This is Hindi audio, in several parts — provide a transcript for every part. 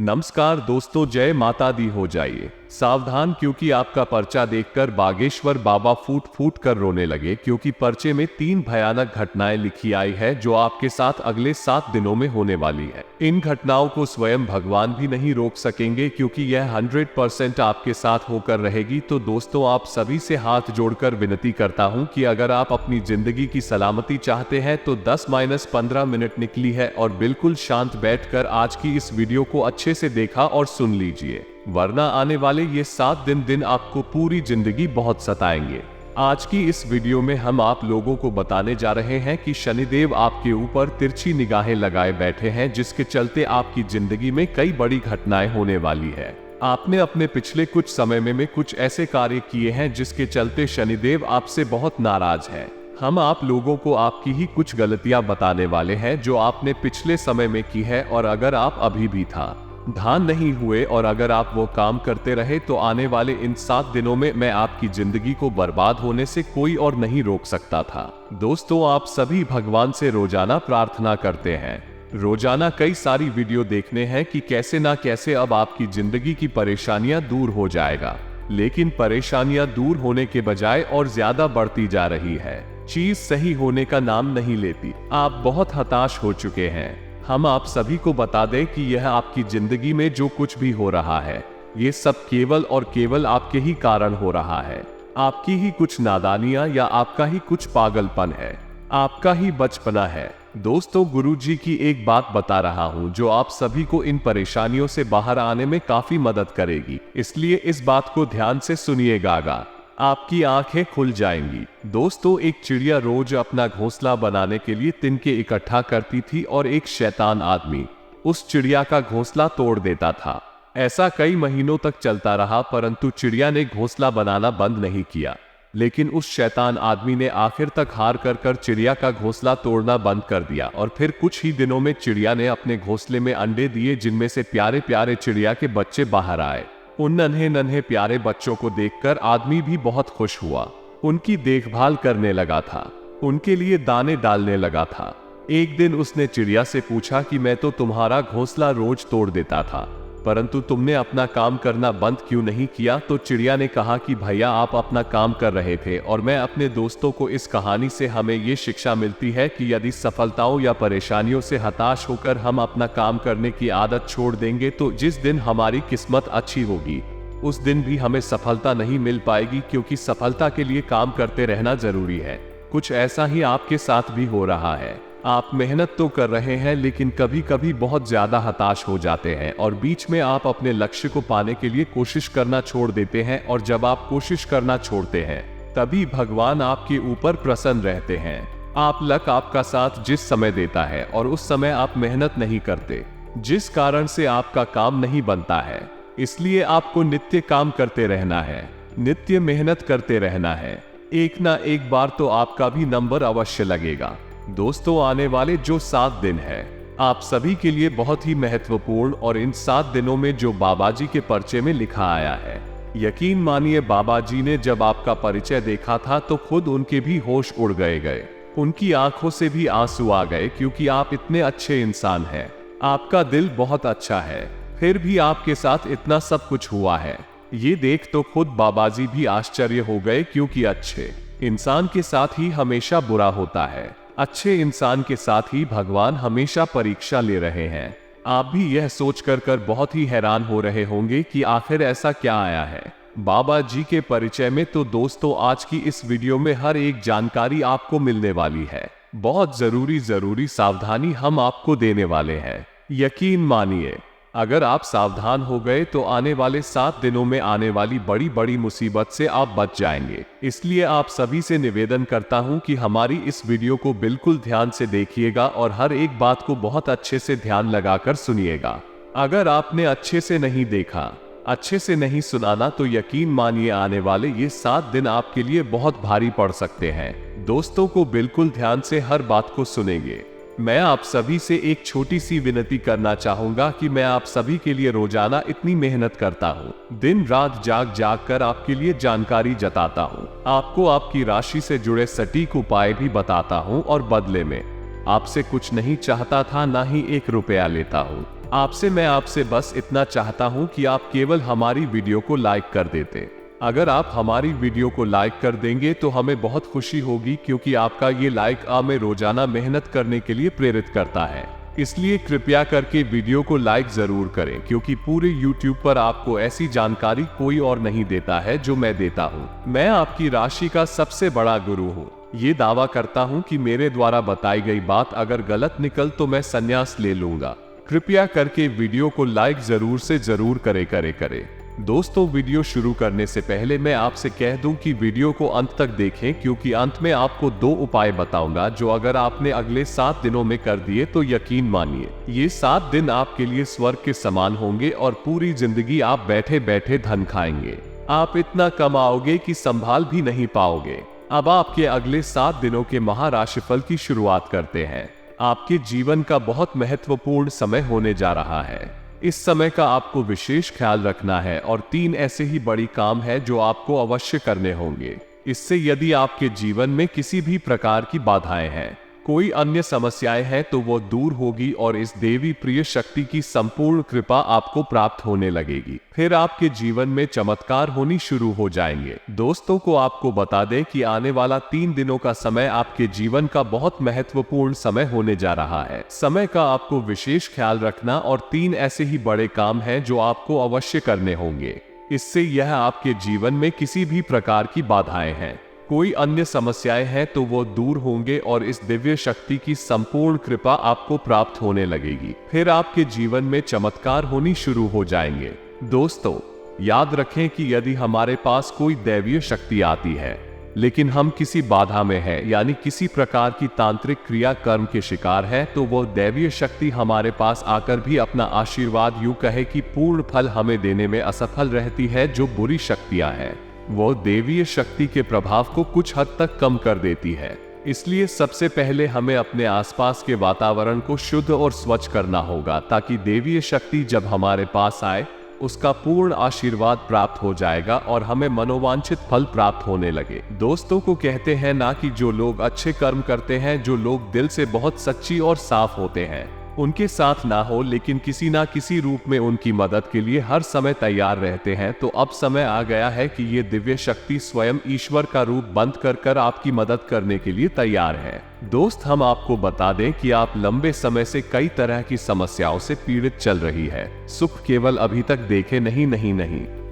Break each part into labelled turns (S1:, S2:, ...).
S1: नमस्कार दोस्तों, जय माता दी। हो जाइए सावधान, क्योंकि आपका पर्चा देखकर बागेश्वर बाबा फूट फूट कर रोने लगे, क्योंकि पर्चे में 3 भयानक घटनाएं लिखी आई है जो आपके साथ अगले 7 दिनों में होने वाली है। इन घटनाओं को स्वयं भगवान भी नहीं रोक सकेंगे, क्योंकि यह 100% आपके साथ होकर रहेगी। तो दोस्तों, आप सभी से हाथ जोड़कर विनती करता हूं कि अगर आप अपनी जिंदगी की सलामती चाहते हैं तो 10-15 मिनट निकली है और बिल्कुल शांत बैठकर आज की इस वीडियो को अच्छे से देखा और सुन लीजिए, वरना आने वाले ये 7 दिन आपको पूरी जिंदगी बहुत सताएंगे। आज की इस वीडियो में हम आप लोगों को बताने जा रहे हैं कि शनिदेव आपके ऊपर तिरछी निगाहें लगाए बैठे हैं, जिसके चलते आपकी जिंदगी में कई बड़ी घटनाएं होने वाली है। आपने अपने पिछले कुछ समय में कुछ ऐसे कार्य किए हैं जिसके चलते शनिदेव आपसे बहुत नाराज है। हम आप लोगों को आपकी ही कुछ गलतियां बताने वाले हैं जो आपने पिछले समय में की है, और अगर आप अभी भी ध्यान नहीं हुए और अगर आप वो काम करते रहे तो आने वाले इन 7 दिनों में मैं आपकी जिंदगी को बर्बाद होने से कोई और नहीं रोक सकता था। दोस्तों, आप सभी भगवान से रोजाना प्रार्थना करते हैं, रोजाना कई सारी वीडियो देखने हैं कि कैसे ना कैसे अब आपकी जिंदगी की परेशानियां दूर हो जाएगा, लेकिन परेशानियां दूर होने के बजाय और ज्यादा बढ़ती जा रही है। चीज सही होने का नाम नहीं लेती। आप बहुत हताश हो चुके हैं। हम आप सभी को बता दें कि यह आपकी जिंदगी में जो कुछ भी हो रहा है, ये सब केवल और केवल आपके ही कारण हो रहा है। आपकी ही कुछ नादानियां या आपका ही कुछ पागलपन है, आपका ही बचपना है। दोस्तों, गुरुजी की एक बात बता रहा हूं जो आप सभी को इन परेशानियों से बाहर आने में काफी मदद करेगी, इसलिए इस बात को ध्यान से सुनिएगा, आपकी आंखें खुल जाएंगी। दोस्तों, एक चिड़िया रोज अपना घोंसला बनाने के लिए तिनके इकट्ठा करती थी और एक शैतान आदमी उस चिड़िया का घोंसला तोड़ देता था। ऐसा कई महीनों तक चलता रहा, परंतु चिड़िया ने घोंसला बनाना बंद नहीं किया। लेकिन उस शैतान आदमी ने आखिर तक हार कर चिड़िया का घोंसला तोड़ना बंद कर दिया, और फिर कुछ ही दिनों में चिड़िया ने अपने घोंसले में अंडे दिए, जिनमें से प्यारे प्यारे चिड़िया के बच्चे बाहर आए। उन नन्हे नन्हे प्यारे बच्चों को देखकर आदमी भी बहुत खुश हुआ। उनकी देखभाल करने लगा था, उनके लिए दाने डालने लगा था। एक दिन उसने चिड़िया से पूछा कि मैं तो तुम्हारा घोंसला रोज तोड़ देता था, परंतु तुमने अपना काम करना बंद क्यों नहीं किया? तो चिड़िया ने कहा कि भैया, आप अपना काम कर रहे थे और मैं अपने दोस्तों को इस कहानी से हमें ये शिक्षा मिलती है कि यदि सफलताओं या परेशानियों से हताश होकर हम अपना काम करने की आदत छोड़ देंगे तो जिस दिन हमारी किस्मत अच्छी होगी उस दिन भी हमें सफलता नहीं मिल पाएगी, क्योंकि सफलता के लिए काम करते रहना जरूरी है। कुछ ऐसा ही आपके साथ भी हो रहा है। आप मेहनत तो कर रहे हैं, लेकिन कभी कभी बहुत ज्यादा हताश हो जाते हैं और बीच में आप अपने लक्ष्य को पाने के लिए कोशिश करना छोड़ देते हैं, और जब आप कोशिश करना छोड़ते हैं तभी भगवान आपके ऊपर प्रसन्न रहते हैं। लक आपका साथ जिस समय देता है और उस समय आप मेहनत नहीं करते, जिस कारण से आपका काम नहीं बनता है। इसलिए आपको नित्य काम करते रहना है, नित्य मेहनत करते रहना है। एक ना एक बार तो आपका भी नंबर अवश्य लगेगा। दोस्तों, आने वाले जो 7 दिन है आप सभी के लिए बहुत ही महत्वपूर्ण, और इन 7 दिनों में जो बाबा जी के पर्चे में लिखा आया है, यकीन मानिए बाबा जी ने जब आपका परिचय देखा था तो खुद उनके भी होश उड़ गए। उनकी आंखों से भी आंसू आ गए, क्योंकि आप इतने अच्छे इंसान हैं, आपका दिल बहुत अच्छा है, फिर भी आपके साथ इतना सब कुछ हुआ है। ये देख तो खुद बाबा जी भी आश्चर्य हो गए, क्योंकि अच्छे इंसान के साथ ही हमेशा बुरा होता है, अच्छे इंसान के साथ ही भगवान हमेशा परीक्षा ले रहे हैं। आप भी यह सोच कर बहुत ही हैरान हो रहे होंगे कि आखिर ऐसा क्या आया है बाबा जी के परिचय में। तो दोस्तों, आज की इस वीडियो में हर एक जानकारी आपको मिलने वाली है। बहुत जरूरी सावधानी हम आपको देने वाले हैं। यकीन मानिए, अगर आप सावधान हो गए तो आने वाले 7 दिनों में आने वाली बड़ी बड़ी मुसीबत से आप बच जाएंगे। इसलिए आप सभी से निवेदन करता हूं कि हमारी इस वीडियो को बिल्कुल ध्यान से देखिएगा और हर एक बात को बहुत अच्छे से ध्यान लगाकर सुनिएगा। अगर आपने अच्छे से नहीं देखा, अच्छे से नहीं सुनाना, तो यकीन मानिए आने वाले ये 7 दिन आपके लिए बहुत भारी पड़ सकते हैं। दोस्तों को बिल्कुल ध्यान से हर बात को सुनेंगे। मैं आप सभी से एक छोटी सी विनती करना चाहूंगा कि मैं आप सभी के लिए रोजाना इतनी मेहनत करता हूं, दिन रात जाग कर आपके लिए जानकारी जताता हूं, आपको आपकी राशि से जुड़े सटीक उपाय भी बताता हूं, और बदले में आपसे कुछ नहीं चाहता था, ना ही 1 रुपया लेता हूं। मैं आपसे बस इतना चाहता हूं कि आप केवल हमारी वीडियो को लाइक कर देते। अगर आप हमारी वीडियो को लाइक कर देंगे तो हमें बहुत खुशी होगी, क्योंकि आपका ये लाइक हमें रोजाना मेहनत करने के लिए प्रेरित करता है। इसलिए कृपया करके वीडियो को लाइक जरूर करें, क्योंकि पूरे YouTube पर आपको ऐसी जानकारी कोई और नहीं देता है जो मैं देता हूँ। मैं आपकी राशि का सबसे बड़ा गुरु हूँ। ये दावा करता हूँ कि मेरे द्वारा बताई गई बात अगर गलत निकल तो मैं संन्यास ले लूंगा। कृपया करके वीडियो को लाइक जरूर से जरूर करे। दोस्तों, वीडियो शुरू करने से पहले मैं आपसे कह दूं कि वीडियो को अंत तक देखें, क्योंकि अंत में आपको 2 उपाय बताऊंगा जो अगर आपने अगले 7 दिनों में कर दिए तो यकीन मानिए ये 7 दिन आपके लिए स्वर्ग के समान होंगे और पूरी जिंदगी आप बैठे बैठे धन खाएंगे। आप इतना कमाओगे कि संभाल भी नहीं पाओगे। अब आपके अगले 7 दिनों के महाराशिफल की शुरुआत करते हैं। आपके जीवन का बहुत महत्वपूर्ण समय होने जा रहा है। इस समय का आपको विशेष ख्याल रखना है और 3 ऐसे ही बड़ी काम है जो आपको अवश्य करने होंगे। इससे यदि आपके जीवन में किसी भी प्रकार की बाधाएं हैं, कोई अन्य समस्याएं हैं, तो वो दूर होगी और इस देवी प्रिय शक्ति की संपूर्ण कृपा आपको प्राप्त होने लगेगी। फिर आपके जीवन में चमत्कार होनी शुरू हो जाएंगे। दोस्तों को आपको बता दें कि आने वाला 3 दिनों का समय आपके जीवन का बहुत महत्वपूर्ण समय होने जा रहा है। समय का आपको विशेष ख्याल रखना और 3 ऐसे ही बड़े काम हैं जो आपको अवश्य करने होंगे। इससे यह आपके जीवन में किसी भी प्रकार की बाधाएं हैं, कोई अन्य समस्याएं हैं, तो वो दूर होंगे और इस दिव्य शक्ति की संपूर्ण कृपा आपको प्राप्त होने लगेगी। फिर आपके जीवन में चमत्कार होनी शुरू हो जाएंगे। दोस्तों, याद रखें कि यदि हमारे पास कोई दैवीय शक्ति आती है लेकिन हम किसी बाधा में हैं, यानी किसी प्रकार की तांत्रिक क्रिया कर्म के शिकार है, तो वो दैवीय शक्ति हमारे पास आकर भी अपना आशीर्वाद यूं कहे कि पूर्ण फल हमें देने में असफल रहती है। जो बुरी शक्तियां हैं वो देवीय शक्ति के प्रभाव को कुछ हद तक कम कर देती है। इसलिए सबसे पहले हमें अपने आसपास के वातावरण को शुद्ध और स्वच्छ करना होगा, ताकि देवीय शक्ति जब हमारे पास आए उसका पूर्ण आशीर्वाद प्राप्त हो जाएगा और हमें मनोवांछित फल प्राप्त होने लगे। दोस्तों को कहते हैं ना कि जो लोग अच्छे कर्म करते हैं, जो लोग दिल से बहुत सच्ची और साफ होते हैं, उनके साथ ना हो लेकिन किसी ना किसी रूप में उनकी मदद के लिए हर समय तैयार रहते हैं। तो अब समय आ गया है कि ये दिव्य शक्ति स्वयं ईश्वर का रूप बंद कर आपकी मदद करने के लिए तैयार है। दोस्त, हम आपको बता दें कि आप लंबे समय से कई तरह की समस्याओं से पीड़ित चल रही है। सुख केवल अभी तक देखे नहीं,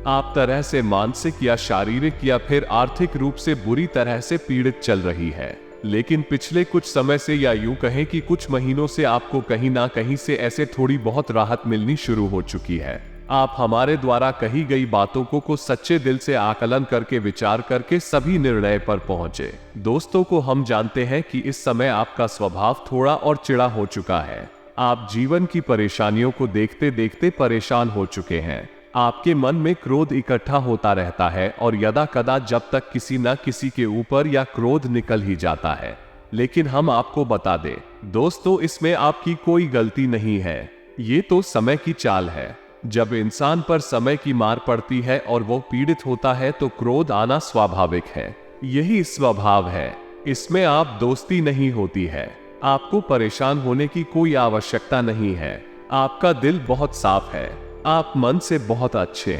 S1: आप तरह से मानसिक या शारीरिक या फिर आर्थिक रूप से बुरी तरह से पीड़ित चल रही है। लेकिन पिछले कुछ समय से, या यूं कहें कि कुछ महीनों से, आपको कहीं ना कहीं से ऐसे थोड़ी बहुत राहत मिलनी शुरू हो चुकी है। आप हमारे द्वारा कही गई बातों को सच्चे दिल से आकलन करके विचार करके सभी निर्णय पर पहुंचे। दोस्तों को हम जानते हैं कि इस समय आपका स्वभाव थोड़ा और चिड़ा हो चुका है। आप जीवन की परेशानियों को देखते देखते परेशान हो चुके हैं। आपके मन में क्रोध इकट्ठा होता रहता है और यदा कदा जब तक किसी न किसी के ऊपर या क्रोध निकल ही जाता है। लेकिन हम आपको बता दें दोस्तों, इसमें आपकी कोई गलती नहीं है। ये तो समय की चाल है। जब इंसान पर समय की मार पड़ती है और वो पीड़ित होता है तो क्रोध आना स्वाभाविक है। यही स्वभाव है, इसमें आप दोस्ती नहीं होती है। आपको परेशान होने की कोई आवश्यकता नहीं है। आपका दिल बहुत साफ है, आप मन से बहुत अच्छे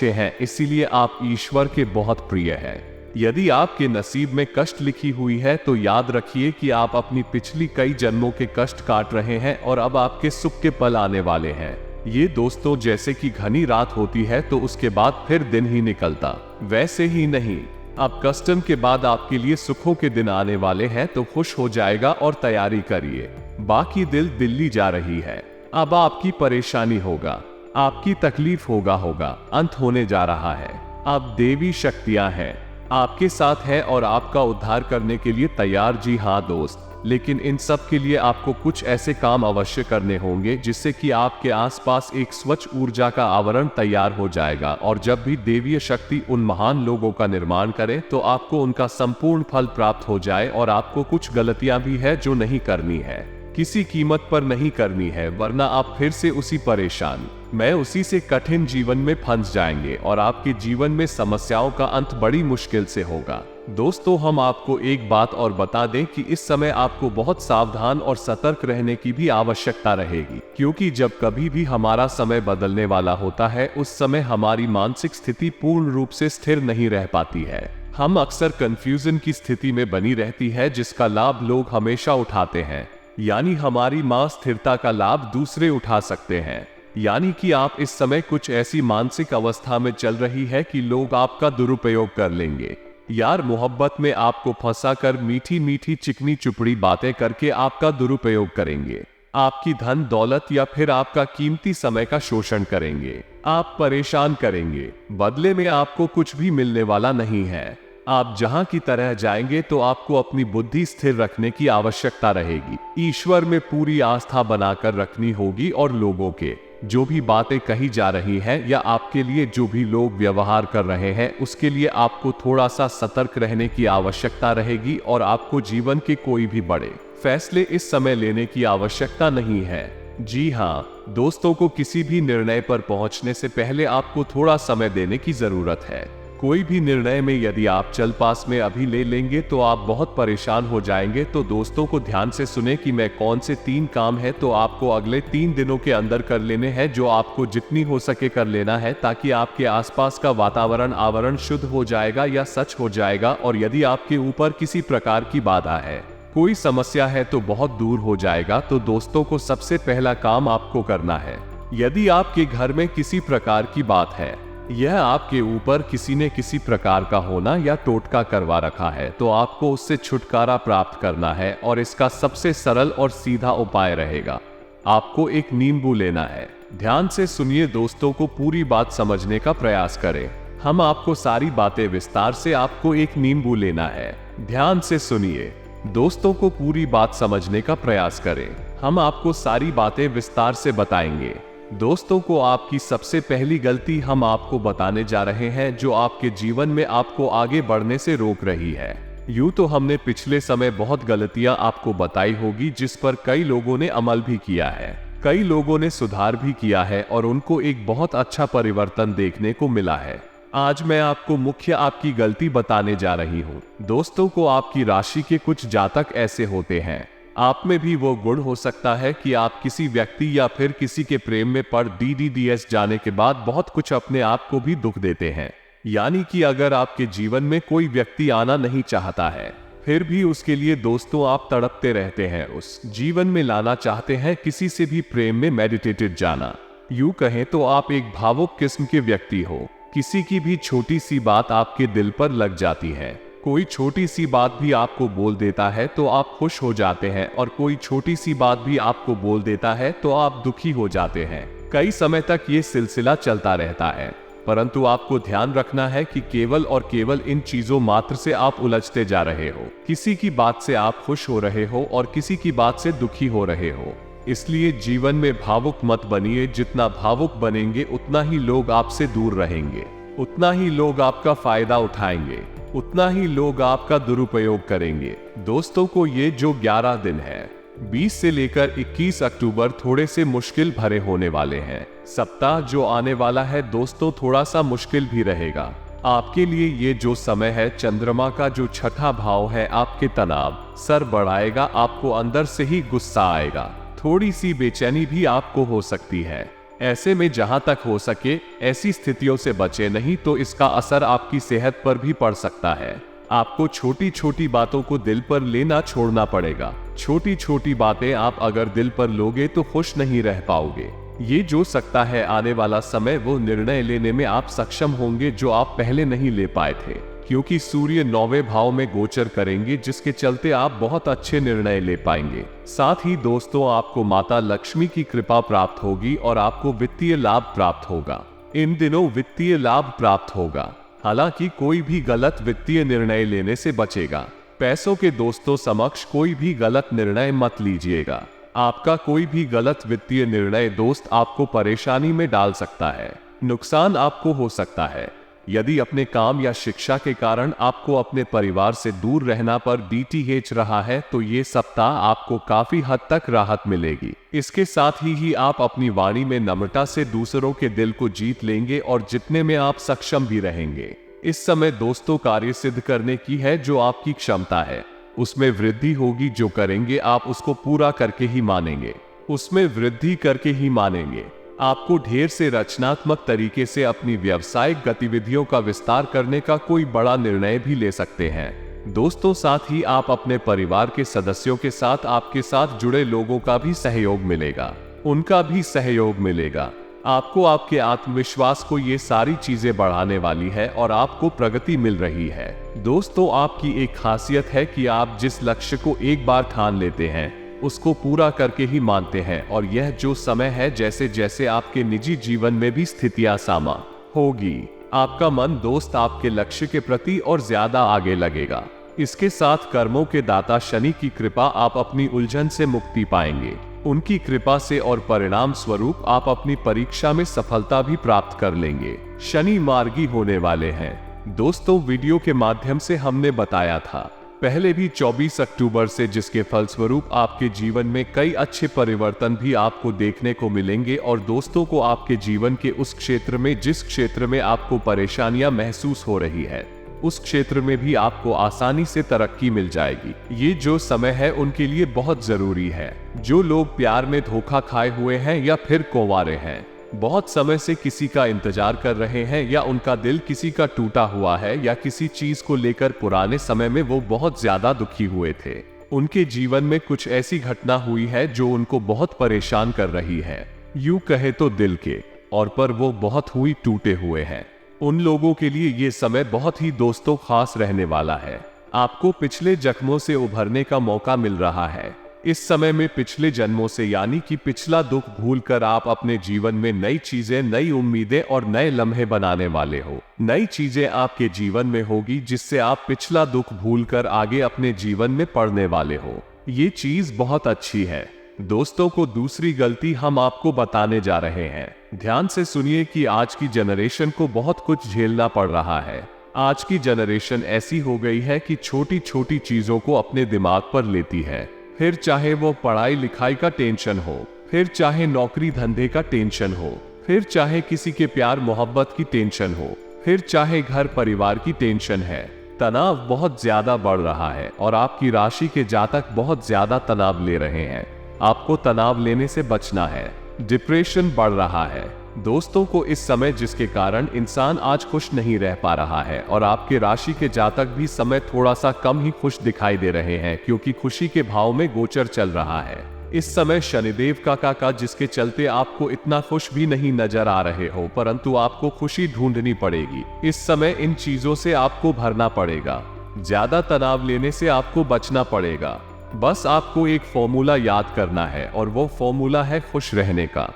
S1: हैं इसीलिए आप ईश्वर के बहुत प्रिय हैं। यदि आपके नसीब में कष्ट लिखी हुई है तो याद रखिए कि आप अपनी पिछली कई जन्मों के कष्ट काट रहे हैं और अब आपके सुख के पल आने वाले हैं। ये दोस्तों जैसे कि घनी रात होती है तो उसके बाद फिर दिन ही निकलता, वैसे ही नहीं, अब कष्टों के बाद आपके लिए सुखों के दिन आने वाले हैं। तो खुश हो जाएगा और तैयारी करिए। बाकी दिल दिल्ली जा रही है। अब आपकी परेशानी होगा, आपकी तकलीफ होगा, अंत होने जा रहा है। अब देवी शक्तियां हैं, आपके साथ है और आपका उद्धार करने के लिए तैयार। जी हाँ दोस्त, लेकिन इन सब के लिए आपको कुछ ऐसे काम अवश्य करने होंगे जिससे कि आपके आसपास एक स्वच्छ ऊर्जा का आवरण तैयार हो जाएगा। और जब भी देवीय शक्ति उन महान लोगों का निर्माण करे तो आपको उनका संपूर्ण फल प्राप्त हो जाए। और आपको कुछ गलतियां भी है जो नहीं करनी है, किसी कीमत पर नहीं करनी है, वरना आप फिर से उसी परेशान उसी से कठिन जीवन में फंस जाएंगे और आपके जीवन में समस्याओं का अंत बड़ी मुश्किल से होगा। दोस्तों, हम आपको एक बात और बता दें कि इस समय आपको बहुत सावधान और सतर्क रहने की भी आवश्यकता रहेगी, क्योंकि जब कभी भी हमारा समय बदलने वाला होता है उस समय हमारी मानसिक स्थिति पूर्ण रूप से स्थिर नहीं रह पाती है। हम अक्सर कंफ्यूजन की स्थिति में बनी रहती है, जिसका लाभ लोग हमेशा उठाते हैं। यानी हमारी मां स्थिरता का लाभ दूसरे उठा सकते हैं। यानी कि आप इस समय कुछ ऐसी मानसिक अवस्था में चल रही है कि लोग आपका दुरुपयोग कर लेंगे। यार मोहब्बत में आपको फंसा कर मीठी मीठी चिकनी चुपड़ी बातें करके आपका दुरुपयोग करेंगे, आपकी धन दौलत या फिर आपका कीमती समय का शोषण करेंगे, आप परेशान करेंगे। बदले में आपको कुछ भी मिलने वाला नहीं है। आप जहां की तरह जाएंगे तो आपको अपनी बुद्धि स्थिर रखने की आवश्यकता रहेगी। ईश्वर में पूरी आस्था बनाकर रखनी होगी और लोगों के जो भी बातें कही जा रही हैं या आपके लिए जो भी लोग व्यवहार कर रहे हैं उसके लिए आपको थोड़ा सा सतर्क रहने की आवश्यकता रहेगी और आपको जीवन के कोई भी बड़े फैसले इस समय लेने की आवश्यकता नहीं है। जी हाँ दोस्तों, को किसी भी निर्णय पर पहुंचने से पहले आपको थोड़ा समय देने की जरूरत है। कोई भी निर्णय में यदि आप चल पास में अभी ले लेंगे तो आप बहुत परेशान हो जाएंगे। तो दोस्तों को ध्यान से सुने कि मैं कौन से 3 काम है तो आपको अगले 3 दिनों के अंदर कर लेने हैं, जो आपको जितनी हो सके कर लेना है, ताकि आपके आसपास का वातावरण आवरण शुद्ध हो जाएगा या सच हो जाएगा। और यदि आपके ऊपर किसी प्रकार की बाधा है, कोई समस्या है तो बहुत दूर हो जाएगा। तो दोस्तों को सबसे पहला काम आपको करना है, यदि आपके घर में किसी प्रकार की बात है, यह आपके ऊपर किसी ने किसी प्रकार का होना या टोटका करवा रखा है, तो आपको उससे छुटकारा प्राप्त करना है। और इसका सबसे सरल और सीधा उपाय रहेगा, आपको एक नींबू लेना है। ध्यान से सुनिए दोस्तों, को पूरी बात समझने का प्रयास करें। हम आपको सारी बातें विस्तार से, आपको एक नींबू लेना है। ध्यान से सुनिए दोस्तों, को पूरी बात समझने का प्रयास करें। हम आपको सारी बातें विस्तार से बताएंगे। दोस्तों को आपकी सबसे पहली गलती हम आपको बताने जा रहे हैं, जो आपके जीवन में आपको आगे बढ़ने से रोक रही है। यूं तो हमने पिछले समय बहुत गलतियां आपको बताई होगी, जिस पर कई लोगों ने अमल भी किया है, कई लोगों ने सुधार भी किया है और उनको एक बहुत अच्छा परिवर्तन देखने को मिला है। आज मैं आपको मुख्य आपकी गलती बताने जा रही हूँ। दोस्तों को आपकी राशि के कुछ जातक ऐसे होते हैं, आप में भी वो गुण हो सकता है कि आप किसी व्यक्ति या फिर किसी के प्रेम में पड़ DDDS जाने के बाद बहुत कुछ अपने आप को भी दुख देते हैं। यानी कि अगर आपके जीवन में कोई व्यक्ति आना नहीं चाहता है, फिर भी उसके लिए दोस्तों आप तड़पते रहते हैं, उस जीवन में लाना चाहते हैं, किसी से भी प्रेम में मेडिटेटेड जाना। यूं कहें तो आप एक भावुक किस्म के व्यक्ति हो। किसी की भी छोटी सी बात आपके दिल पर लग जाती है। कोई छोटी सी बात भी आपको बोल देता है तो आप खुश हो जाते हैं, और कोई छोटी सी बात भी आपको बोल देता है तो आप दुखी हो जाते हैं। कई समय तक ये सिलसिला चलता रहता है, परंतु आपको ध्यान रखना है कि केवल और केवल इन चीजों मात्र से आप उलझते जा रहे हो। किसी की बात से आप खुश हो रहे हो और किसी की बात से दुखी हो रहे हो। इसलिए जीवन में भावुक मत बनिए। जितना भावुक बनेंगे उतना ही लोग आपसे दूर रहेंगे, उतना ही लोग आपका फायदा उठाएंगे, उतना ही लोग आपका दुरुपयोग करेंगे। दोस्तों को ये जो 11 दिन है, 20 से लेकर 21 अक्टूबर थोड़े से मुश्किल भरे होने वाले हैं। सप्ताह जो आने वाला है दोस्तों थोड़ा सा मुश्किल भी रहेगा आपके लिए। ये जो समय है, चंद्रमा का जो 6ठा भाव है, आपके तनाव सर बढ़ाएगा, आपको अंदर से ही गुस्सा आएगा, थोड़ी सी बेचैनी भी आपको हो सकती है। ऐसे में जहां तक हो सके ऐसी स्थितियों से बचे, नहीं तो इसका असर आपकी सेहत पर भी पड़ सकता है। आपको छोटी छोटी बातों को दिल पर लेना छोड़ना पड़ेगा। छोटी छोटी बातें आप अगर दिल पर लोगे तो खुश नहीं रह पाओगे। ये जो सकता है आने वाला समय, वो निर्णय लेने में आप सक्षम होंगे जो आप पहले नहीं ले पाए थे, क्योंकि सूर्य 9वें भाव में गोचर करेंगे, जिसके चलते आप बहुत अच्छे निर्णय ले पाएंगे। साथ ही दोस्तों आपको माता लक्ष्मी की कृपा प्राप्त होगी और आपको वित्तीय लाभ प्राप्त होगा। इन दिनों वित्तीय लाभ प्राप्त होगा, हालांकि कोई भी गलत वित्तीय निर्णय लेने से बचेगा। पैसों के दोस्तों समक्ष कोई भी गलत निर्णय मत लीजिएगा। आपका कोई भी गलत वित्तीय निर्णय दोस्त आपको परेशानी में डाल सकता है, नुकसान आपको हो सकता है। यदि अपने काम या शिक्षा के कारण आपको अपने परिवार से दूर रहना पर DTH रहा है, तो ये सप्ताह आपको काफी हद तक राहत मिलेगी। इसके साथ ही आप अपनी वाणी में नम्रता से दूसरों के दिल को जीत लेंगे और जितने में आप सक्षम भी रहेंगे। इस समय दोस्तों कार्य सिद्ध करने की है जो आपकी क्षमता है, उसमें वृद्धि होगी। जो करेंगे आप उसको पूरा करके ही मानेंगे, उसमें वृद्धि करके ही मानेंगे। आपको ढेर से रचनात्मक तरीके से अपनी व्यावसायिक गतिविधियों का विस्तार करने का कोई बड़ा निर्णय भी ले सकते हैं। दोस्तों साथ ही आप अपने परिवार के सदस्यों के साथ आपके साथ जुड़े लोगों का भी सहयोग मिलेगा, उनका भी सहयोग मिलेगा। आपको आपके आत्मविश्वास को ये सारी चीजें बढ़ाने वाली है और आपको प्रगति मिल रही है। दोस्तों आपकी एक खासियत है कि आप जिस लक्ष्य को एक बार ठान लेते हैं उसको पूरा करके ही मानते हैं, और यह जो समय है जैसे जैसे आपके निजी जीवन में भी स्थितियां सामा होगी, आपका मन दोस्त आपके लक्ष्य के प्रति और ज्यादा आगे लगेगा। इसके साथ कर्मों के दाता शनि की कृपा आप अपनी उलझन से मुक्ति पाएंगे। उनकी कृपा से और परिणाम स्वरूप आप अपनी परीक्षा में सफलता भी प्राप्त कर लेंगे। शनि मार्गी होने वाले हैं। दोस्तों वीडियो के माध्यम से हमने बताया था पहले भी 24 अक्टूबर से, जिसके फलस्वरूप आपके जीवन में कई अच्छे परिवर्तन भी आपको देखने को मिलेंगे। और दोस्तों को आपके जीवन के उस क्षेत्र में जिस क्षेत्र में आपको परेशानियां महसूस हो रही है उस क्षेत्र में भी आपको आसानी से तरक्की मिल जाएगी। ये जो समय है उनके लिए बहुत जरूरी है। जो लोग प्यार में धोखा खाए हुए हैं या फिर कुंवारे हैं, बहुत समय से किसी का इंतजार कर रहे हैं, या उनका दिल किसी का टूटा हुआ है, या किसी चीज को लेकर पुराने समय में वो बहुत ज्यादा दुखी हुए थे, उनके जीवन में कुछ ऐसी घटना हुई है जो उनको बहुत परेशान कर रही है, यूं कहे तो दिल के, और पर वो बहुत हुई टूटे हुए हैं। उन लोगों के लिए ये समय बहुत ही दोस्तों खास रहने वाला है। आपको पिछले जख्मों से उभरने का मौका मिल रहा है। इस समय में पिछले जन्मों से यानी कि पिछला दुख भूलकर आप अपने जीवन में नई चीजें, नई उम्मीदें और नए लम्हे बनाने वाले हो। नई चीजें आपके जीवन में होगी जिससे आप पिछला दुख भूलकर आगे अपने जीवन में पढ़ने वाले हो। ये चीज बहुत अच्छी है। दोस्तों को दूसरी गलती हम आपको बताने जा रहे हैं। ध्यान से सुनिए कि आज की जनरेशन को बहुत कुछ झेलना पड़ रहा है। आज की जनरेशन ऐसी हो गई है कि छोटी छोटी चीजों को अपने दिमाग पर लेती है, फिर चाहे वो पढ़ाई लिखाई का टेंशन हो, फिर चाहे नौकरी धंधे का टेंशन हो, फिर चाहे किसी के प्यार मोहब्बत की टेंशन हो, फिर चाहे घर परिवार की टेंशन है। तनाव बहुत ज्यादा बढ़ रहा है और आपकी राशि के जातक बहुत ज्यादा तनाव ले रहे हैं। आपको तनाव लेने से बचना है। डिप्रेशन बढ़ रहा है दोस्तों को इस समय, जिसके कारण इंसान आज खुश नहीं रह पा रहा है, और आपके राशि के जातक भी समय थोड़ा सा कम ही खुश दिखाई दे रहे हैं, क्योंकि खुशी के भाव में गोचर चल रहा है। इस समय शनिदेव का जिसके चलते आपको इतना खुश भी नहीं नजर आ रहे हो, परंतु आपको खुशी ढूंढनी पड़ेगी। इस समय इन चीजों से आपको भरना पड़ेगा। ज्यादा तनाव लेने से आपको बचना पड़ेगा। बस आपको एक फॉर्मूला याद करना है, और वो फॉर्मूला है खुश रहने का।